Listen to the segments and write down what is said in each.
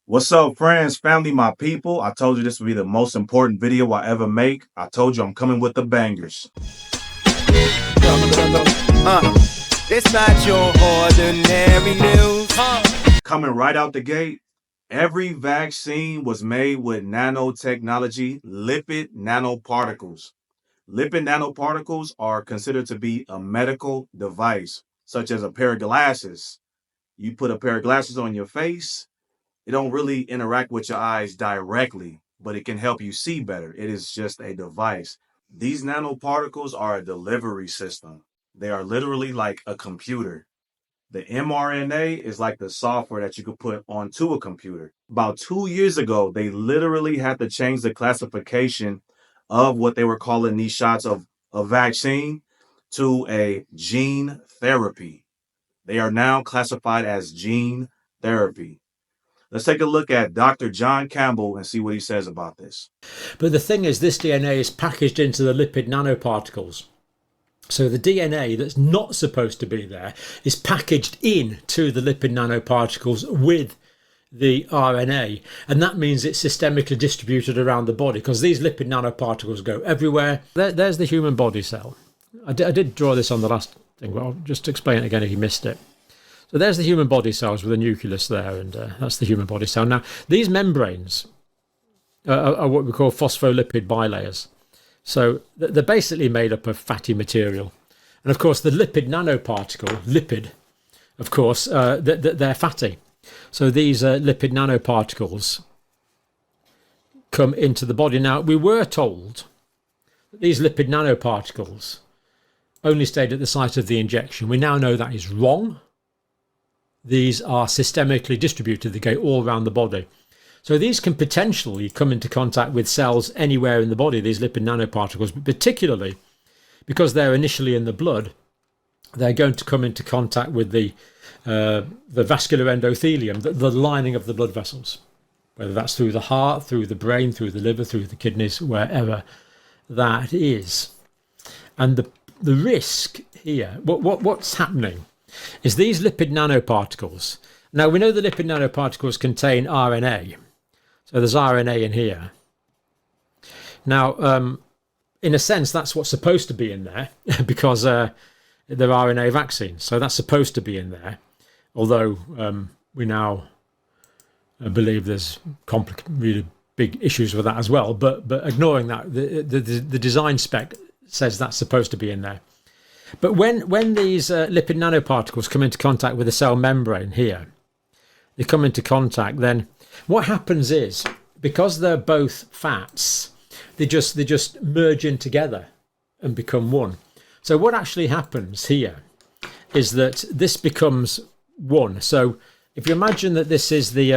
What's up, friends, family, my people? I told you this would be the most important video I ever make. I told you I'm coming with the bangers. It's not your ordinary news. Coming right out the gate, every vaccine was made with nanotechnology, lipid nanoparticles. Lipid nanoparticles are considered to be a medical device, such as a pair of glasses. You put a pair of glasses on your face, it don't really interact with your eyes directly, but it can help you see better. It is just a device. These nanoparticles are a delivery system. They are literally like a computer. The mRNA is like the software that you could put onto a computer. About 2 years ago, they literally had to change the classification of what they were calling these shots of a vaccine to a gene therapy. They are now classified as gene therapy. Let's take a look at Dr. John Campbell and see what he says about this. But the thing is, this DNA is packaged into the lipid nanoparticles. So the DNA that's not supposed to be there is packaged into the lipid nanoparticles with the RNA. And that means it's systemically distributed around the body because these lipid nanoparticles go everywhere. There's the human body cell. I did draw this on the last thing, but I'll just explain it again if you missed it. So there's the human body cells with a nucleus there, and that's the human body cell. Now, these membranes are what we call phospholipid bilayers. So they're basically made up of fatty material. And of course, the lipid nanoparticle, lipid, of course, they're fatty. So these lipid nanoparticles come into the body. Now, we were told that these lipid nanoparticles only stayed at the site of the injection. We now know that is wrong. These are systemically distributed. They go all around the body. So these can potentially come into contact with cells anywhere in the body, these lipid nanoparticles, but particularly because they're initially in the blood, they're going to come into contact with the vascular endothelium, the lining of the blood vessels, whether that's through the heart, through the brain, through the liver, through the kidneys, wherever that is. And the risk here, what's happening is these lipid nanoparticles. Now, we know the lipid nanoparticles contain RNA. So there's RNA in here. Now, in a sense, that's what's supposed to be in there because they're RNA vaccines. So that's supposed to be in there. Although we now believe there's really big issues with that as well. But ignoring that, the design spec says that's supposed to be in there. But when these lipid nanoparticles come into contact with the cell membrane here, they come into contact, then what happens is, because they're both fats, they just merge in together and become one. So what actually happens here is that this becomes one. So if you imagine that this is the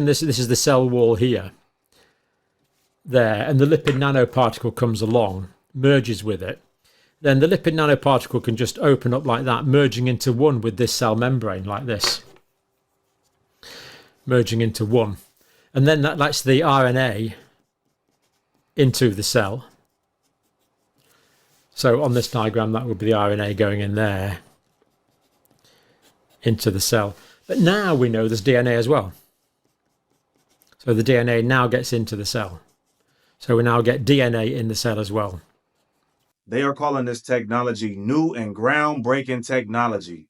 this is the cell wall here, there, and the lipid nanoparticle comes along, merges with it, then the lipid nanoparticle can just open up like that, merging into one with this cell membrane like this. Merging into one. And then that lets the RNA into the cell. So on this diagram, that would be the RNA going in there into the cell. But now we know there's DNA as well. So the DNA now gets into the cell. So we now get DNA in the cell as well. They are calling this technology new and groundbreaking technology.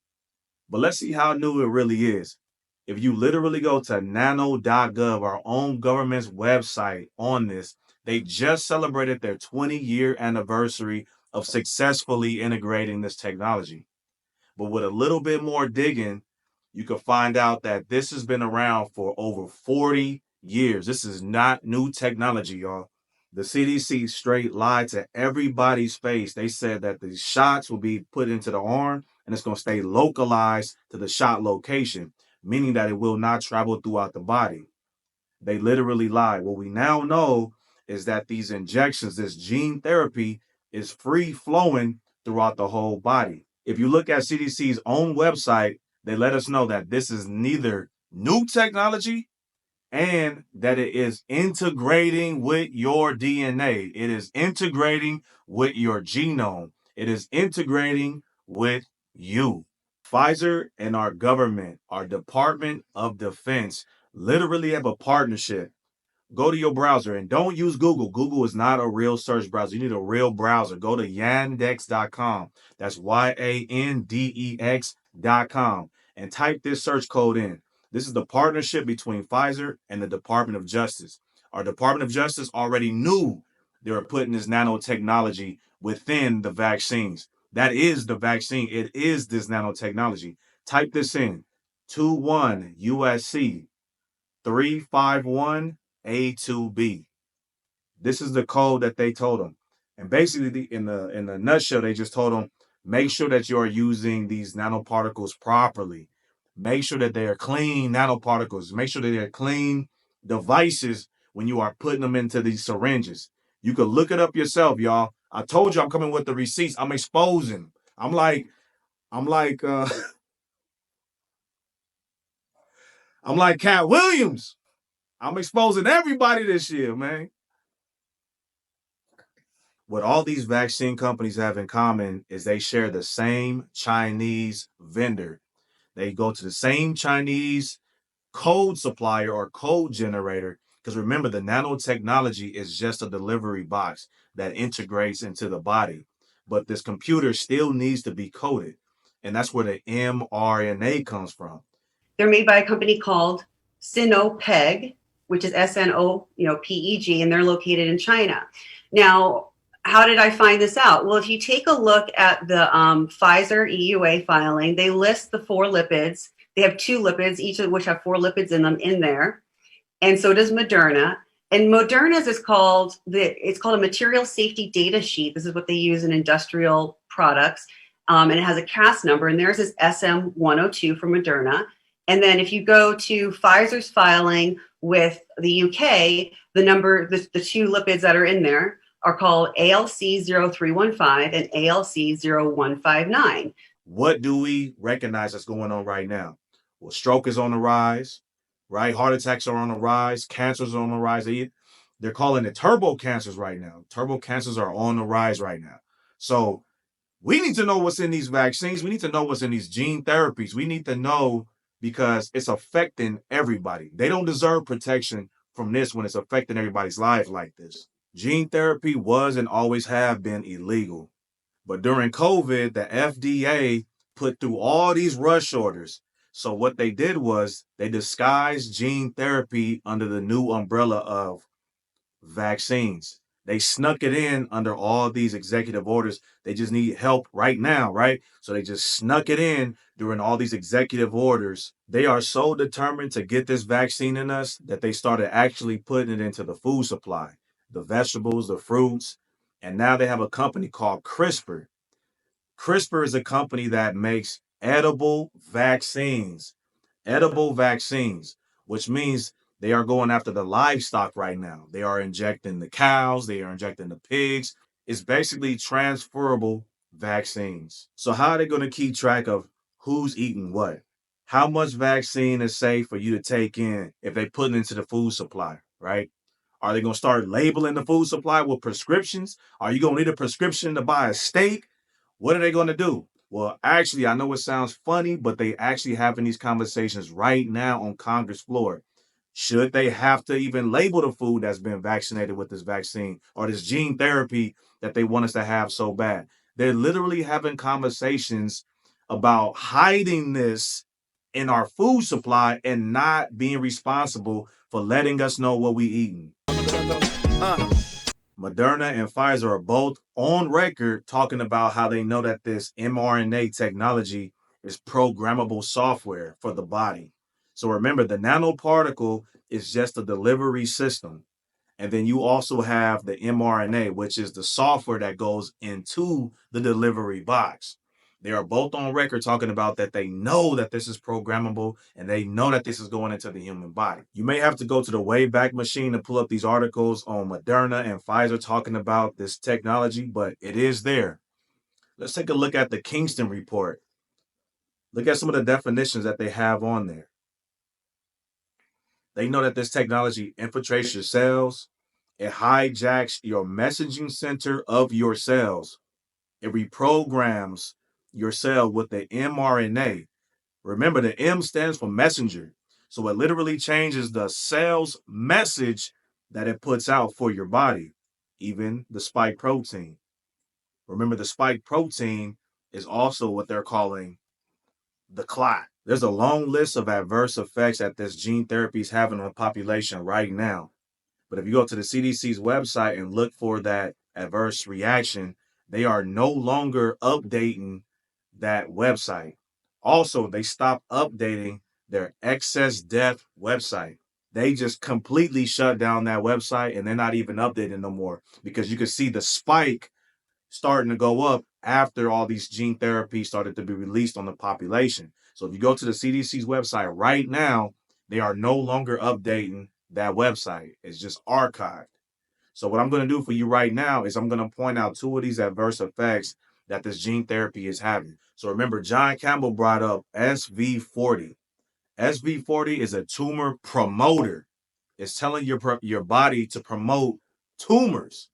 But let's see how new it really is. If you literally go to nano.gov, our own government's website on this, they just celebrated their 20-year anniversary of successfully integrating this technology. But with a little bit more digging, you can find out that this has been around for over 40 years. This is not new technology, y'all. The CDC straight lied to everybody's face. They said that the shots will be put into the arm and it's going to stay localized to the shot location, meaning that it will not travel throughout the body. They literally lied. What we now know is that these injections, this gene therapy, is free flowing throughout the whole body. If you look at CDC's own website, they let us know that this is neither new technology and that it is integrating with your DNA. It is integrating with your genome. It is integrating with you. Pfizer and our government, our Department of Defense, literally have a partnership. Go to your browser and don't use Google. Google is not a real search browser. You need a real browser. Go to yandex.com. That's yandex.com and type this search code in. This is the partnership between Pfizer and the Department of Justice. Our Department of Justice already knew they were putting this nanotechnology within the vaccines. That is the vaccine. It is this nanotechnology. Type this in 21 USC 351 A2B. This is the code that they told them. And basically, in the nutshell, they just told them, make sure that you are using these nanoparticles properly. Make sure that they are clean nanoparticles. Make sure that they are clean devices when you are putting them into these syringes. You can look it up yourself, y'all. I told you I'm coming with the receipts. I'm exposing. I'm like I'm like Cat Williams. I'm exposing everybody this year, man. What all these vaccine companies have in common is they share the same Chinese vendor. They go to the same Chinese code supplier or code generator. Because remember, the nanotechnology is just a delivery box that integrates into the body. But this computer still needs to be coded. And that's where the mRNA comes from. They're made by a company called Sinopeg, which is SNO, PEG, and they're located in China. Now, how did I find this out? Well, if you take a look at the Pfizer EUA filing, they list the 4 lipids. They have 2 lipids, each of which have 4 lipids in them in there. And so does Moderna. And Moderna's is called a material safety data sheet. This is what they use in industrial products. And it has a CAS number, and theirs is SM102 for Moderna. And then if you go to Pfizer's filing with the UK, the 2 lipids that are in there are called ALC0315 and ALC0159. What do we recognize that's going on right now? Well, stroke is on the rise, right? Heart attacks are on the rise. Cancers are on the rise. They're calling it turbo cancers right now. Turbo cancers are on the rise right now. So we need to know what's in these vaccines. We need to know what's in these gene therapies. We need to know because it's affecting everybody. They don't deserve protection from this when it's affecting everybody's life like this. Gene therapy was and always have been illegal. But during COVID, the FDA put through all these rush orders. So what they did was they disguised gene therapy under the new umbrella of vaccines. They snuck it in under all these executive orders. They just need help right now, right? So they just snuck it in during all these executive orders. They are so determined to get this vaccine in us that they started actually putting it into the food supply, the vegetables, the fruits. And now they have a company called CRISPR. CRISPR is a company that makes edible vaccines, which means they are going after the livestock right now. They are injecting the cows, they are injecting the pigs. It's basically transferable vaccines. So how are they going to keep track of who's eating what? How much vaccine is safe for you to take in if they put it into the food supply, right? Are they going to start labeling the food supply with prescriptions? Are you going to need a prescription to buy a steak? What are they going to do? Well, actually, I know it sounds funny, but they actually having these conversations right now on Congress floor. Should they have to even label the food that's been vaccinated with this vaccine or this gene therapy that they want us to have so bad? They're literally having conversations about hiding this in our food supply and not being responsible for letting us know what we eating. Moderna and Pfizer are both on record talking about how they know that this mRNA technology is programmable software for the body. So remember, the nanoparticle is just a delivery system. And then you also have the mRNA, which is the software that goes into the delivery box. They are both on record talking about that they know that this is programmable and they know that this is going into the human body. You may have to go to the Wayback Machine to pull up these articles on Moderna and Pfizer talking about this technology, but it is there. Let's take a look at the Kingston report. Look at some of the definitions that they have on there. They know that this technology infiltrates your cells. It hijacks your messaging center of your cells. It reprograms your cell with the mRNA. Remember, the M stands for messenger. So it literally changes the cell's message that it puts out for your body, even the spike protein. Remember, the spike protein is also what they're calling the clot. There's a long list of adverse effects that this gene therapy is having on the population right now. But if you go to the CDC's website and look for that adverse reaction, they are no longer updating that website. Also, they stopped updating their excess death website. They just completely shut down that website and they're not even updating no more because you can see the spike starting to go up after all these gene therapies started to be released on the population. So if you go to the CDC's website right now, they are no longer updating that website. It's just archived. So what I'm going to do for you right now is I'm going to point out two of these adverse effects that this gene therapy is having. So remember, John Campbell brought up SV40. SV40 is a tumor promoter. It's telling your body to promote tumors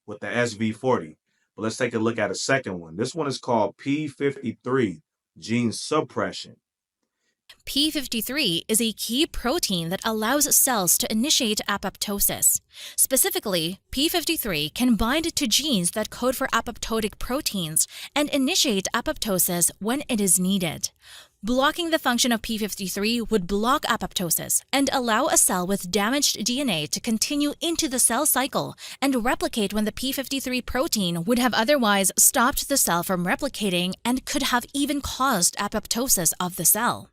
with the SV40. But let's take a look at a second one. This one is called P53, gene suppression. P53 is a key protein that allows cells to initiate apoptosis. Specifically, P53 can bind to genes that code for apoptotic proteins and initiate apoptosis when it is needed. Blocking the function of P53 would block apoptosis and allow a cell with damaged DNA to continue into the cell cycle and replicate when the P53 protein would have otherwise stopped the cell from replicating and could have even caused apoptosis of the cell.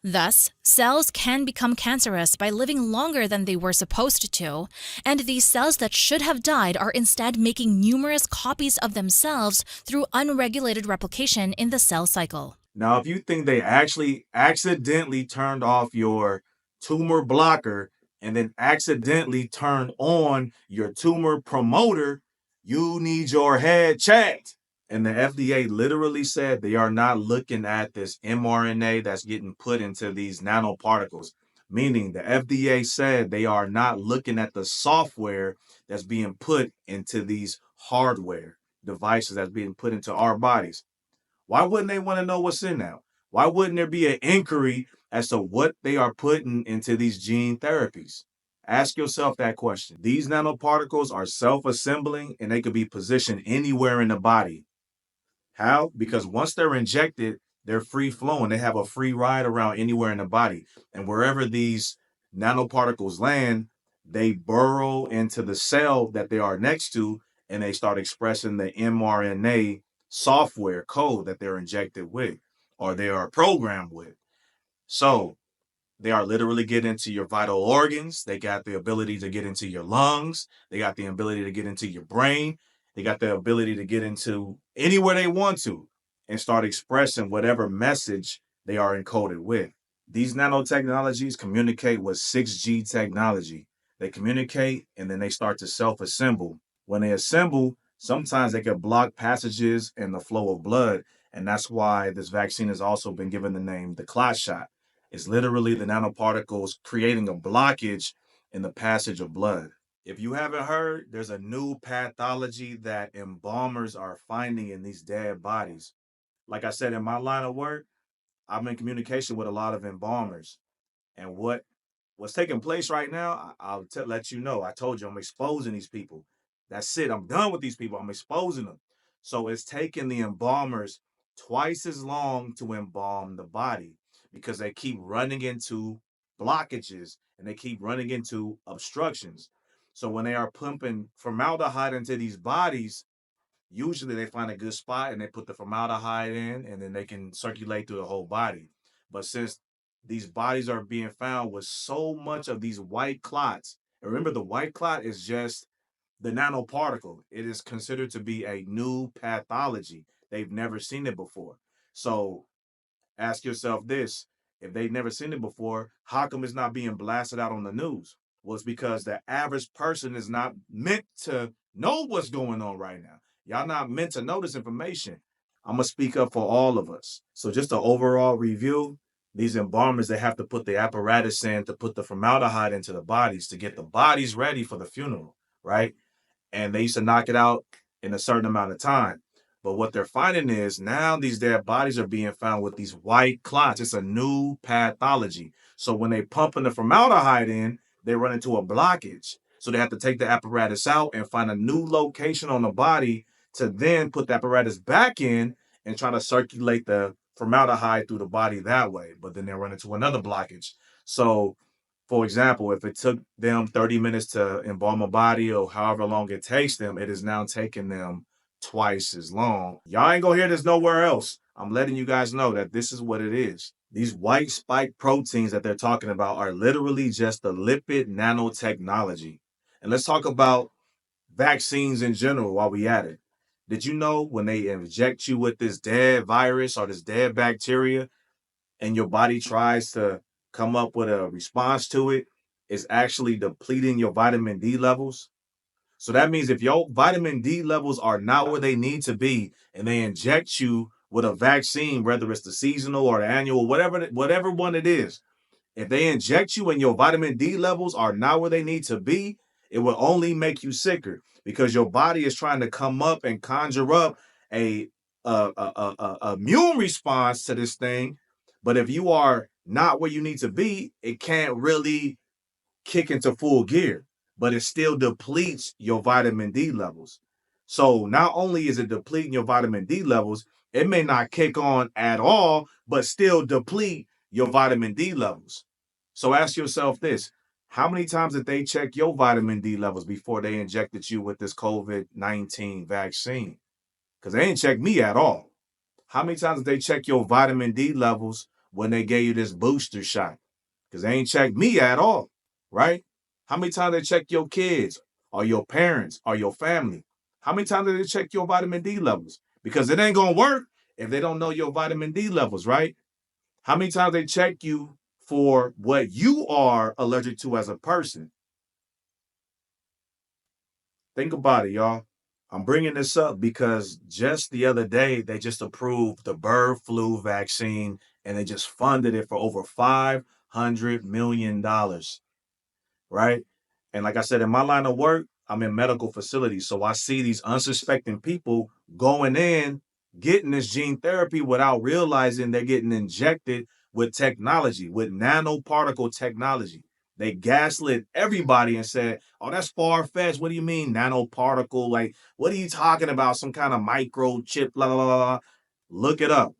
Thus, cells can become cancerous by living longer than they were supposed to, and these cells that should have died are instead making numerous copies of themselves through unregulated replication in the cell cycle. Now, if you think they actually accidentally turned off your tumor blocker and then accidentally turned on your tumor promoter, you need your head checked. And the FDA literally said they are not looking at this mRNA that's getting put into these nanoparticles, meaning the FDA said they are not looking at the software that's being put into these hardware devices that's being put into our bodies. Why wouldn't they want to know what's in that? Why wouldn't there be an inquiry as to what they are putting into these gene therapies? Ask yourself that question. These nanoparticles are self-assembling and they could be positioned anywhere in the body. How? Because once they're injected, they're free flowing. They have a free ride around anywhere in the body. And wherever these nanoparticles land, they burrow into the cell that they are next to and they start expressing the mRNA software code that they're injected with or they are programmed with. So they are literally getting into your vital organs. They got the ability to get into your lungs. They got the ability to get into your brain. They got the ability to get into anywhere they want to and start expressing whatever message they are encoded with. These nanotechnologies communicate with 6G technology. They communicate and then they start to self-assemble. When they assemble, sometimes they can block passages in the flow of blood. And that's why this vaccine has also been given the name the clot shot. It's literally the nanoparticles creating a blockage in the passage of blood. If you haven't heard, there's a new pathology that embalmers are finding in these dead bodies. Like I said, in my line of work, I'm in communication with a lot of embalmers. And what's taking place right now, I'll let you know. I told you I'm exposing these people. That's it. I'm done with these people. I'm exposing them. So it's taking the embalmers twice as long to embalm the body because they keep running into blockages and they keep running into obstructions. So when they are pumping formaldehyde into these bodies, usually they find a good spot and they put the formaldehyde in and then they can circulate through the whole body. But since these bodies are being found with so much of these white clots, and remember the white clot is just the nanoparticle. It is considered to be a new pathology. They've never seen it before. So ask yourself this, if they've never seen it before, how come it's not being blasted out on the news? Well, it's because the average person is not meant to know what's going on right now. Y'all not meant to know this information. I'm going to speak up for all of us. So just an overall review, these embalmers, they have to put the apparatus in to put the formaldehyde into the bodies to get the bodies ready for the funeral, right? And they used to knock it out in a certain amount of time. But what they're finding is now these dead bodies are being found with these white clots. It's a new pathology. So when they pumping the formaldehyde in, they run into a blockage. So they have to take the apparatus out and find a new location on the body to then put the apparatus back in and try to circulate the formaldehyde through the body that way. But then they run into another blockage. So, for example, if it took them 30 minutes to embalm a body or however long it takes them, it is now taking them twice as long. Y'all ain't gonna hear this nowhere else. I'm letting you guys know that this is what it is. These white spike proteins that they're talking about are literally just the lipid nanotechnology. And let's talk about vaccines in general while we at it. Did you know when they inject you with this dead virus or this dead bacteria and your body tries to come up with a response to it, it's actually depleting your vitamin D levels? So that means if your vitamin D levels are not where they need to be and they inject you with a vaccine, whether it's the seasonal or the annual, whatever one it is, if they inject you and your vitamin D levels are not where they need to be, it will only make you sicker because your body is trying to come up and conjure up a immune response to this thing. But if you are not where you need to be, it can't really kick into full gear, but it still depletes your vitamin D levels. So not only is it depleting your vitamin D levels, it may not kick on at all, but still deplete your vitamin D levels. So ask yourself this: how many times did they check your vitamin D levels before they injected you with this COVID-19 vaccine? Because they ain't checked me at all. How many times did they check your vitamin D levels when they gave you this booster shot? Because they ain't checked me at all, right? How many times they check your kids or your parents or your family? How many times did they check your vitamin D levels? Because it ain't going to work if they don't know your vitamin D levels, right? How many times they check you for what you are allergic to as a person? Think about it, y'all. I'm bringing this up because just the other day, they just approved the bird flu vaccine and they just funded it for over $500 million, right? And like I said, in my line of work, I'm in medical facilities. So I see these unsuspecting people going in, getting this gene therapy without realizing they're getting injected with technology, with nanoparticle technology. They gaslit everybody and said, oh, that's far-fetched. What do you mean nanoparticle? Like, what are you talking about? Some kind of microchip, blah, blah, blah, blah. Look it up.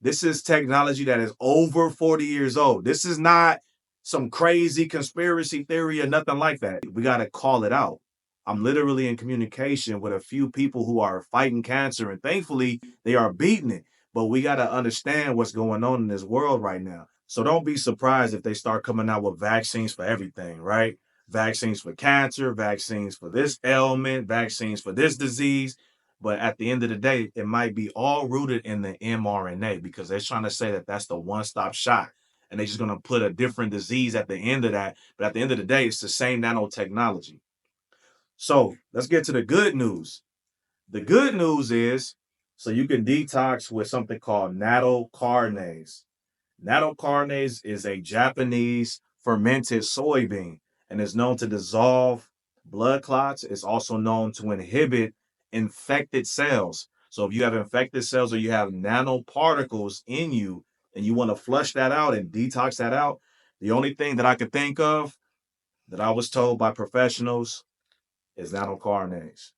This is technology that is over 40 years old. This is not some crazy conspiracy theory or nothing like that. We got to call it out. I'm literally in communication with a few people who are fighting cancer, and thankfully they are beating it. But we got to understand what's going on in this world right now. So don't be surprised if they start coming out with vaccines for everything, right? Vaccines for cancer, vaccines for this ailment, vaccines for this disease. But at the end of the day, it might be all rooted in the mRNA because they're trying to say that that's the one-stop shot. And they're just going to put a different disease at the end of that. But at the end of the day, it's the same nanotechnology. So let's get to the good news. The good news is, so you can detox with something called natto carnase. Natto carnase is a Japanese fermented soybean and is known to dissolve blood clots. It's also known to inhibit infected cells. So if you have infected cells or you have nanoparticles in you and you want to flush that out and detox that out, the only thing that I could think of that I was told by professionals is natto carnase.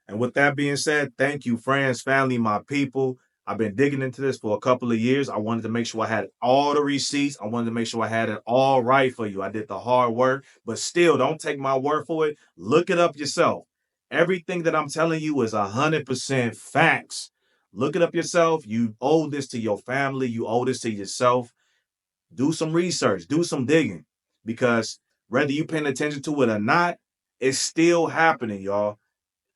And with that being said, thank you, friends, family, my people. I've been digging into this for a couple of years. I wanted to make sure I had all the receipts. I wanted to make sure I had it all right for you. I did the hard work, but still, don't take my word for it. Look it up yourself. Everything that I'm telling you is 100% facts. Look it up yourself. You owe this to your family. You owe this to yourself. Do some research. Do some digging. Because whether you're paying attention to it or not, it's still happening, y'all.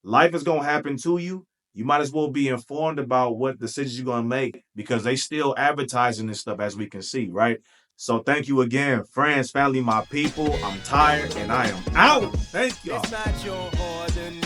Life is going to happen to you. You might as well be informed about what decisions you're going to make because they still advertising this stuff as we can see, right? So thank you again, friends, family, my people. I'm tired and I am out. Thank y'all. It's not your ordinary